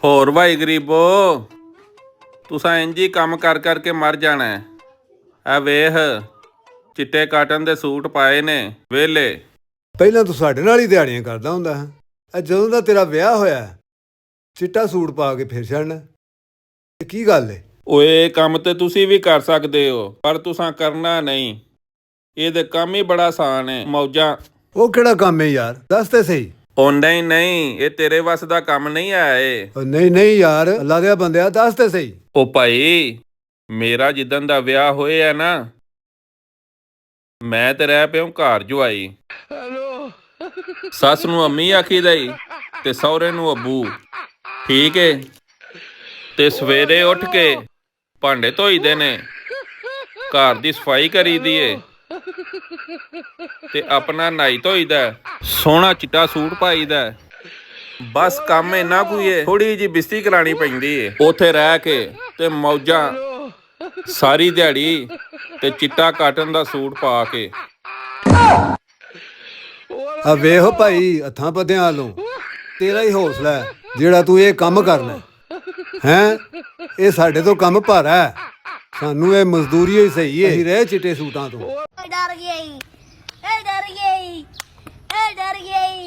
ਹੋਰ ਭਾਈ ਗਰੀਬੋ, ਤੁਸਾਂ ਇੰਜ ਹੀ ਕੰਮ ਕਰ ਕਰਕੇ ਮਰ ਜਾਣਾ। ਐ ਵੇਖ, ਚਿੱਟੇ ਕਾਟਨ ਦੇ ਸੂਟ ਪਾਏ ਨੇ ਵੇਲੇ। ਪਹਿਲਾਂ ਤੂੰ ਸਾਡੇ ਨਾਲ ਹੀ ਦਿਹਾੜੀਆਂ ਕਰਦਾ ਹੁੰਦਾ ਹੈ। ਇਹ ਜਦੋਂ ਦਾ ਤੇਰਾ ਵਿਆਹ ਹੋਇਆ ਚਿੱਟਾ ਸੂਟ ਪਾ ਕੇ ਫਿਰ ਛੱਡਣਾ, ਇਹ ਕੀ ਗੱਲ ਏ? ਓਏ ਕੰਮ ਤੇ ਤੁਸੀਂ ਵੀ ਕਰ ਸਕਦੇ ਹੋ, ਪਰ ਤੁਸਾਂ ਕਰਨਾ ਨਹੀਂ। ਇਹਦੇ ਕੰਮ ਹੀ ਬੜਾ ਆਸਾਨ ਹੈ, ਮੌਜਾਂ। ਉਹ ਕਿਹੜਾ ਕੰਮ ਹੈ ਯਾਰ, ਦੱਸ ਤੇ ਸਹੀ। ਉਹ ਨਹੀਂ, ਇਹ ਤੇਰੇ ਵੱਸ ਦਾ ਕੰਮ ਨਹੀਂ ਆਇਆ ਏ। ਉਹ ਨਹੀਂ ਯਾਰ, ਅੱਲਾ ਦੇ ਬੰਦਿਆ ਦੱਸ ਤੇ ਸਹੀ। ਉਹ ਭਾਈ, ਮੇਰਾ ਜਿੱਦਣ ਦਾ ਵਿਆਹ ਹੋਇਆ ਨਾ, ਮੈਂ ਤੇ ਰਹਿ ਪਿਆ ਘਰ ਜੁਆਈ। ਸੱਸ ਨੂੰ ਅੰਮੀ ਆਖੀਦਾ ਈ ਤੇ ਸਹੁਰੇ ਨੂੰ ਅੱਬੂ, ਠੀਕ ਏ। ਤੇ ਸਵੇਰੇ ਉੱਠ ਕੇ ਭਾਂਡੇ ਧੋਈਦੇ ਨੇ, ਘਰ ਦੀ ਸਫਾਈ ਕਰੀਦੀ ਏ, ਤੇ ਆਪਣਾ ਨਹਾਈ ਧੋਈਦਾ, ਸੋਹਣਾ ਚਿੱਟਾ ਸੂਟ ਪਾਈਦਾ। ਬਸ ਕੰਮ ਇੰਨਾ ਕੋਈ ਏ, ਥੋੜੀ ਜਿਹੀ ਬਿਸਤੀ ਕਰਾਣੀ ਪੈਂਦੀ ਏ। ਉੱਥੇ ਰਹਿ ਕੇ ਤੇ ਮੌਜਾਂ ਸਾਰੀ ਦਿਹਾੜੀ, ਤੇ ਚਿੱਟਾ ਕਾਟਨ ਦਾ ਸੂਟ ਪਾ ਕੇ। ਆ ਵੇਖ ਭਾਈ, ਹੱਥਾਂ ਪੱਦਿਆਂ ਵੱਲੋਂ ਤੇਰਾ ਹੀ ਹੌਸਲਾ ਹੈ ਜਿਹੜਾ ਤੂੰ ਇਹ ਕੰਮ ਕਰਨਾ ਹੈ। ਇਹ ਸਾਡੇ ਤੋਂ ਕੰਮ ਭਾਰਾ ਹੈ, ਸਾਨੂੰ ਇਹ ਮਜ਼ਦੂਰੀ ਹੀ ਸਹੀ ਹੈ। ਅਸੀਂ ਰਹਿ ਚਿੱਟੇ ਸੂਟਾਂ ਤੋਂ। डर गई, डर गई, डर गई।